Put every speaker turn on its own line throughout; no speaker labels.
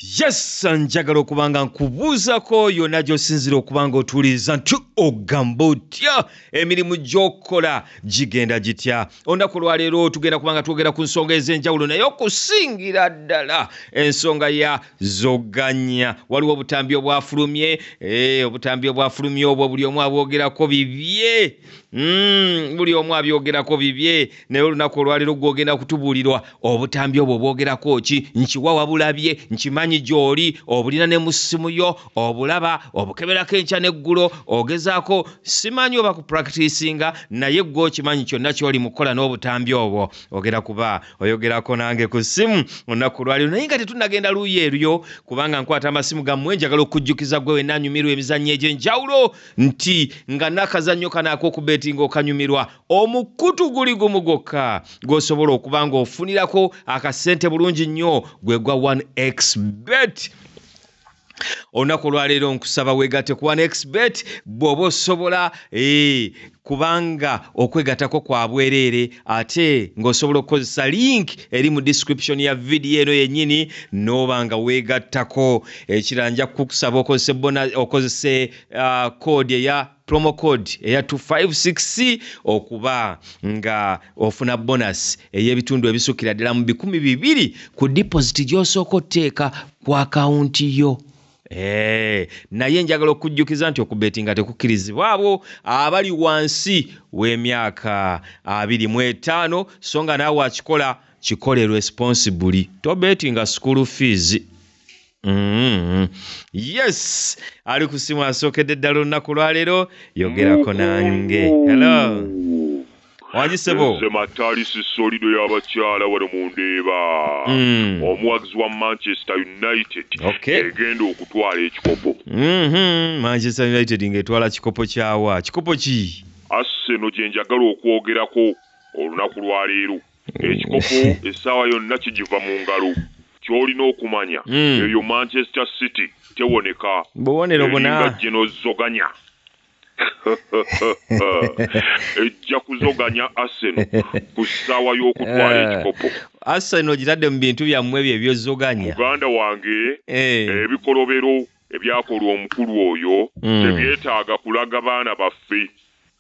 Yes, njagala okubanga nkubuuzako yonna gy'osinzira okubanga otuwuliriza nti ogamba otya emirimu gy'okola gigenda gitya. Olunaku lwaleero tugenda kubanga twogera ku nsonga ez'enjawulo naye okusingira ddala ensonga ya zoganya. Waliwo obutambi obwafulumye, obutambi obwafulumye obwo buli omu abwogerako bibye. Buli omu abyogerako bibye naye olunaku olwaleero gw'ogenda kutubuulirwa obutambi obwo bwogerako ki, nkiwa wabulabye, nkimanyi gy'oli, obulina ne mu ssimu yo, obulaba, obukeberako enkya n'eggulo, ogezaako simanyi oba ku practicinga naye gwe okimanyi kyonna ky'oli mukola n'obutambi obwo. Ogera kuba oyogerako nange ku ssimu olunaku lwaleero naye nga tetunnagenda luuyi eryo kubanga nkwata amasimu gammwe njagala okujjukiza gwe wenna anyumirwa emizannyo egy'enjawulo nti nga n'akazannyo kano ak'okubeetinga okanyumirwa omukutu guli gumu gwokka gw'osobola okuba ng'ofunirako akasente bulungi nnyo gwe gwa 1xbet. Olunaku olwaleero nkusaba weegatte ku 1xbet bw'oba osobola kubanga okwegattako kwa bwereere ate ng'osobola okukozesa link eri mu description ya video eno yennyini n'oba nga weegattako. Ekirala nja kukusaba okozese code eya promo code eya 256 okuba nga ofuna bonus ey'ebitundu ebisukira ddala mu 200 ku deposit gy'osooka otteeka ku akawunti yo. Naye njagala okujjukiza nti okubetinga tekukkirizibwa abo abali wansi w'emyaka 25 so nga naawe akikola kikole responsibly, tobetinga school fees. Yes, ali ku simu asookedde ddala olunaku lwaleero yogerako nange. Hello Wanjisebo
Matalisi solido y'abakyala wano mu Ndeeba. Omuwagizi wa Manchester United egenda okutwala ekikopo.
Manchester United ng'etwala kikopo kyawa? Kikopo ki?
Arsenal gye njagala okwogerako olunaku lwaleero. Ekikopo essaawa yonna kigiva mu ngalo. Ky'olina okumanya eyo Manchester City tewoneka.
Bubonero buna
gino zoganya. Ejja kuzoganya Arsenal ku ssaawa y'okutwala ekikopo.
Arsenal gitadde mu bintu byammwe ebyo ebyozoganya.
Muganda wange ebikolobero ebyakola omukulu oyo tebyetaaga kulaga baana baffe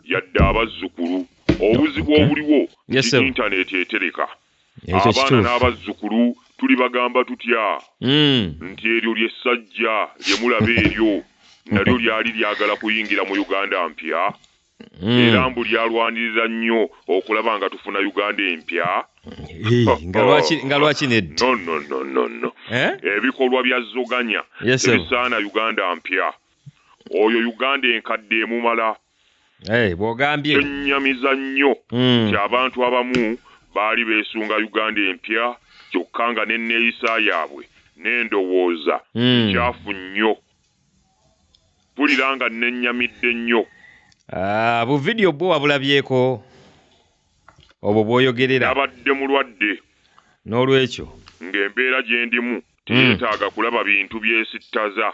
yadde abazzukulu. Obuzibu obuliwo intaneti etereka. Abaana n'abazzukulu tuli bagamba tutya nti eryo ly'essajja lye mulaba eryo nalyo lyali lyagala kuyingira mu Uganda mpya era mbu lyalwanirira nnyo okulaba nga tufuna Uganda empya.
Nga lwaki nedda?
No. Ebikolwa bya zoganya tebisaana Uganda mpya. Oyo Uganda enkadde emumala.
Bw'ogambye
ennyamiza nnyo nti abantu abamu baali beesunga Uganda empya kyokka nga n'enneeyisa yaabwe n'endowooza kyafu nnyo. Mpulira nga nennyamidde nnyo.
Bu vidiyo bwo wabulabyeko obwo bw'oyogerera?
Nabadde mulwadde.
N'olwekyo
ng'embeera gye ndimu teyeetaaga kulaba bintu byesittaza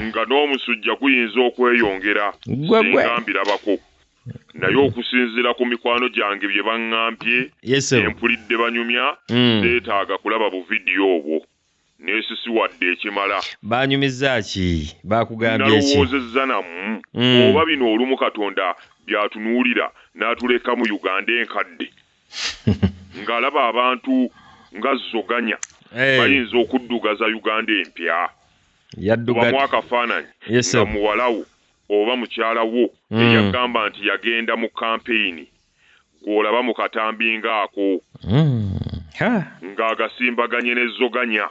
nga n'omusujja guyinza okweyongera singa mbirabako. Naye okusinziira ku mikwano gyange bye baŋŋambye empulidde banyumya seetaaga kulaba bu vidiyo obwo. Neesisiwadde ekimala.
Banyumiza ki? Bakugambye ki?
Nalowoozezza nammwe oba bino olumu Katonda byatunuulira n'atuleka mu Uganda enkadde ng'alaba abantu nga zoganya bayinza okuddugaza Uganda empya. Kubamu akafaananyi nga muwalawo oba mukyalawo eyagamba nti yagenda mu kampeyini gw'olaba mu katambi ng'ako ng'agasimbaganye n'ezzoganya.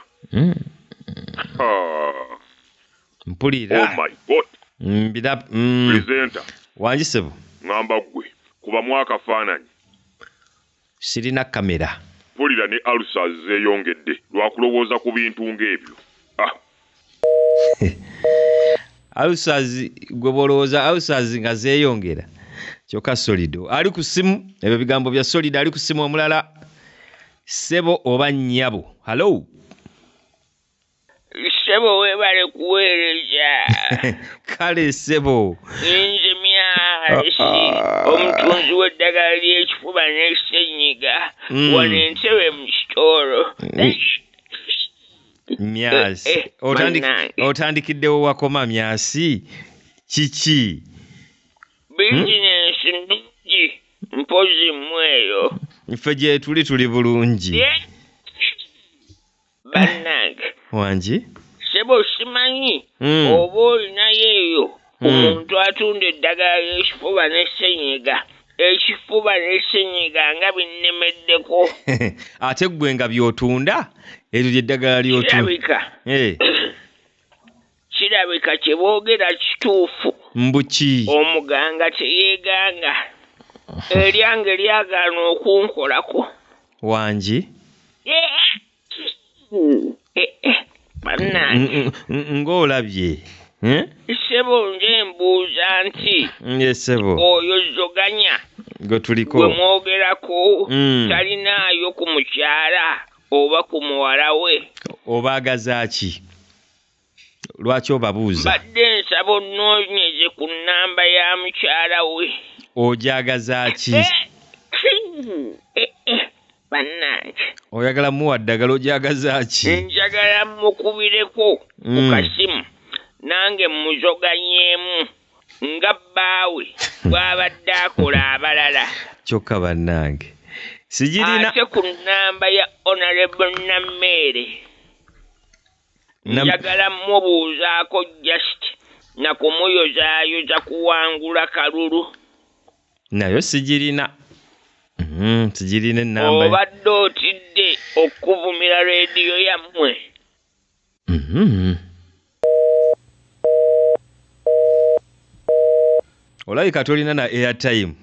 Mpulira.
Oh my God. Presenter.
Wanjisebo.
Ngamba gwe kubamu akafaananyi.
Sirina kamera.
Mpulira ne ulcers zeeyongedde lwakulowooza ku bintu ng'ebyo.
Ulcers gwe bolowooza ulcers nga zeeyongera. Kyokka Solido ali ku ssimu, ebyo bigambo bya Solido ali ku ssimu omulala. Sebo oba nnyabo. Hello.
Sebo webale kuweereza.
Kale Sebo.
Nze myasi omutunzi w'eddagala ly'ekifuba n'essenyiga wano Entebbe mu kitoro.
Myasi. Otandikiddewo wakoma myasi. Kiki?
Bizinensi nnungi mpozi mweyo.
Ffe gye tuli bulungi.
Bannange.
Wangi?
Sebo simanyi oba olinayo eyo omuntu atunda eddagala ly'ekifuba n'essenyiga. Ekifuba n'essenyiga nga binnemeddeko.
Ate ggwe nga by'otunda? Eryo ly'eddagala ly'otunda.
Kirabika kye boogera kituufu.
Mbuki?
Omuganga teyeeganga. Eryange lyagaana okunkolako.
Wangi?
Bannange.
Ng'olabye.
Ssebo nze mbuuza nti.
Ssebo.
Oyo Zoganya.
Gwe tuliko.
Gwe mwogerako. Talinaayo ku mukyala oba ku muwala we.
Obaagaza ki? Lwaki obabuuza?
Badde nsaba onnoonyeze ku nnamba ya mukyala we.
Ojagaza ki?
Bannange.
Oyagala muwa ddagala ojagaza ki?
Njagala mukubireko ku kasimu. Nange muzoganyeemu nga bbaawe bw'abadde akola abalala.
Kyokka bannange. Sigirina.
Ate ku nnamba ya Honorable Nammeere. Njagala mubuuzaako just na kumuyozaayoza kuwangula kalulu.
Nayo sigirina. Sigirina ennamba.
Obadde otidde okuvumira leediyo yammwe.
Olabika tolina na airtime.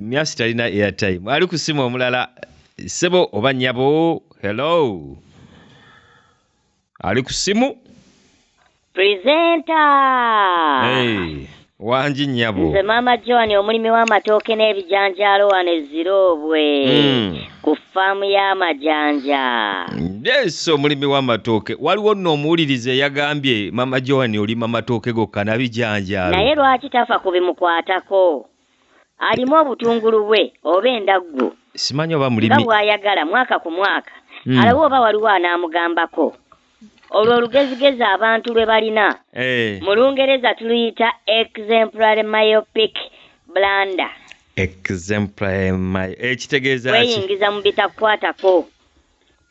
Myasi talina airtime. Ali ku simu omulala. Ssebo oba nnyabo. Hello. Ali ku simu?
Presenter.
Wangi nnyabo.
Nze Mama John omulimi w'amatooke n'ebijanjaalo wano Eziroobwe ku faamu y'amajanja.
Yes, omulimi w'amatooke. Waliwo nno omuwulirize yagambye Mama John olima amatooke gokka na bijanjaalo.
Naye lwaki tafa ku bimukwatako? Alimu obutungulu bwe oba endaggu.
Simanyi oba mulimi.
Nga bw'ayagala mwaka ku mwaka. Alawo oba waliwo anaamugambako. Olwo olugezigezi abantu lwe balina. Mu Lungereza tuluyita exemplary myopic blunder.
Exemplary ekitegeeza ki?
Weyingiza mu bitakwatako.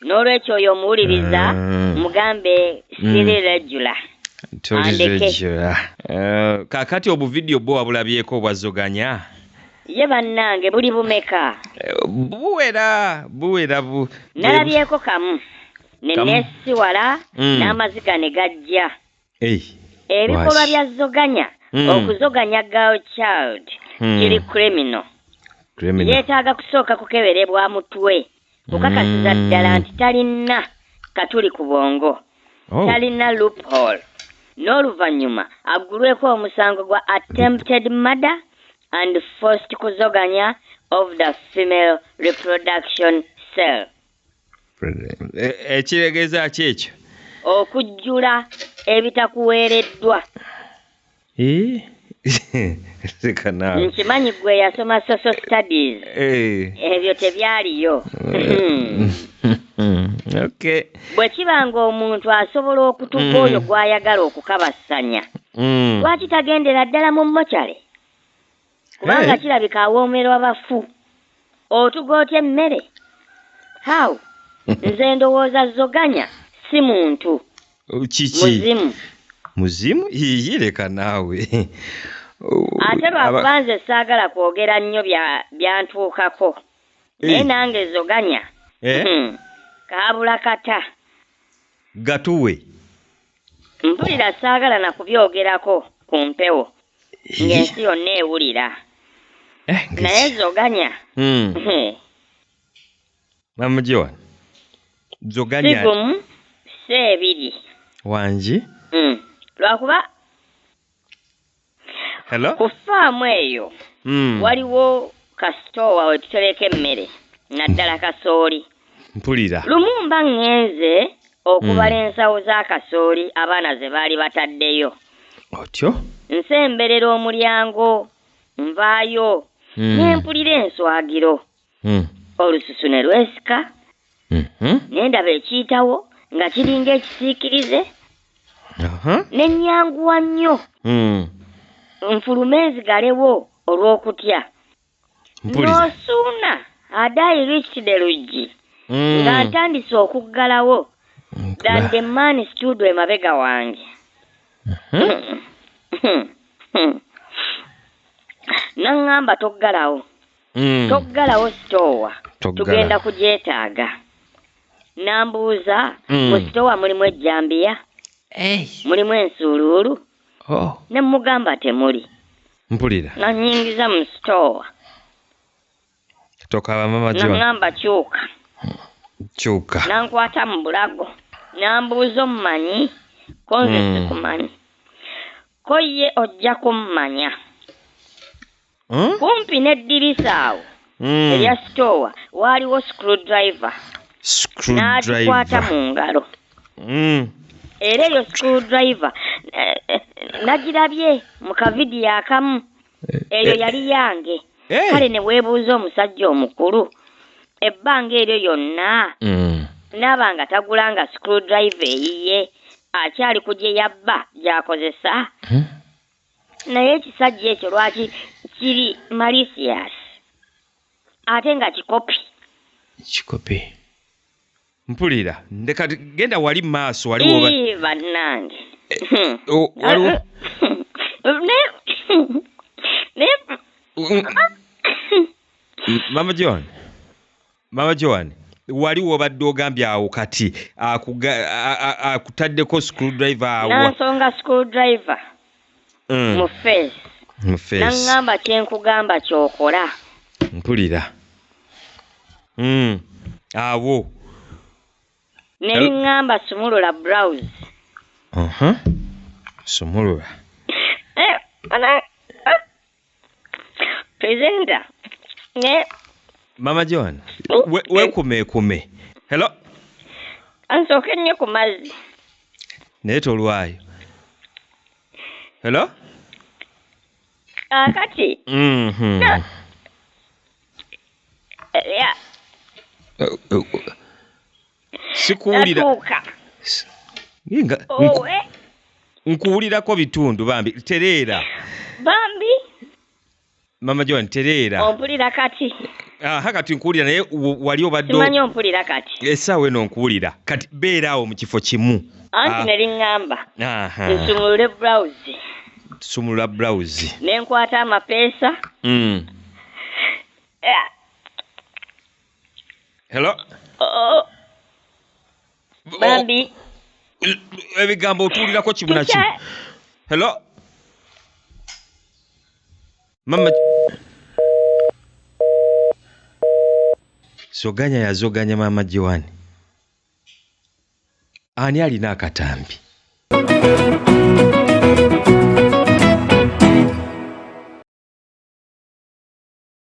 N'olwekyo oyo omuwuliriza mugambe siri regular.
Kaakati obuvidiyo bwo wabulabyeko obwazoganya?
Ye bannange buli bumeka?
Buwera.
Nalabyeko kamu. Nenesiwala n'amaziga ne gajja. Ebikolwa bya zoganya okuzoganya girl child kiri criminal. Yeetaaga kusooka kukeberebwa mutwe kukakasiza ddala nti talina katuli ku bwongo, talina loophole, n'oluvannyuma aggulweko omusango gwa attempted murder and forced kuzoganya of the female reproduction cell.
Ekiregeeza ki ekyo?
Okujjula ebitakuweereddwa. Nkimanyi gwe yasoma social studies. Ebyo tebyaliyo. Bwe kiba ng'omuntu asobola okutuka oyo gw'ayagala okukabasanya, lwaki tagendera ddala mu mmokyale? Kubanga kirabika awoomerwa bafu. Otuga otya emmere? How? Nze ndowooza zoganya si muntu.
Kiki? Muzimu? Leka naawe.
Ate lwakuba nze saagala kwogera nnyo byantuukako. Naye nange zoganya. Kaabula kata.
Gatuwe.
Mpulira saagala na kubyogerako ku mpewo. Ng'ensi yonna ewulira. Naye zoganya.
Mama John. Zoganya.
Sigumu, seebiri.
Wangi?
Lwakuba
hello?
Ku faamu eyo waliwo kasitoowa we tutereka emmere naddala kasooli.
Mpulira.
Lumumba ŋŋenze okubala ensawo za kasooli abaana ze baali bataddeyo.
Otyo?
Nsemberera omulyango, nvaayo, ne mpulira enswagiro. Olususu ne lwesika, Nendaba ekiyitawo nga kiringa ekisiikirize. Ne nnyanguwa nnyo. Nfuluma enzigalewo olw'okutya. N'osuuna adayi reached the luggi. Nga ntandise okuggalawo. Than the man stood emabega wange. Naŋŋamba toggalawo. Toggalawo sitoowa. Tugenda kugyetaaga. Nambuuza mu sitoowa mulimu ejjambiya. Mulimu ensuuluulu. Ne mugamba temuli.
Mpulira.
Nanyingiza mu sitoowa.
Tokaaba Mama John.
Naŋŋamba kyuka.
Kyuka.
Nankwata mu bulago. Nambuuza omumanyi. Ko nze sikumanyi. Ko ye ojja kummanya. Kumpi n'eddirisa awo erya sitoowa waaliwo screwdriver. N'agikwata mu ngalo. Era eyo screwdriver nagirabye mu kavidiyo akamu. Eyo yali yange. Kale ne weebuuza omusajja omukulu. Ebbanga eryo yonna naaba nga tagulanga screwdriver eyiye akyali ku gye yabba gy'akozesa. Naye ekisajja ekyo lwaki kiri malicious ate nga kikopi.
Mpulira ndeka genda wali maaso waliwo
bannange.
Mama John waliwo badde ogambye awo kati akutaddeko screwdriver awo.
Nansonga screwdriver mu face. Naŋŋamba kyenkugamba kyokola.
Mpulira. Awo.
Ne liŋŋamba sumulula blouse.
Sumulula.
Presenter. Ne.
Mama John. Wekume. Hello.
Ansooke nnyo ku mazzi.
Naye tolwayo. Hello.
Kati. Yeah.
Sikuwulira. Nkuwulirako bitundu bambi. Tereera.
Bambi.
Mama John tereera.
Ompulira kati.
Kati nkuwulira naye wali obadde.
Simanyi ompulira kati.
Essaawa eno nkuwulira. Kati beera awo mu kifo kimu.
Anti ne liŋŋamba. Nsumulule blouse.
Sumulula blouse.
Ne nkwata amapeesa.
Hello.
Bambi.
Ebigambo otuulirako kimu na kimu. Hello. Mama Soganya yazoganya Mama John. Ani alina akatambi.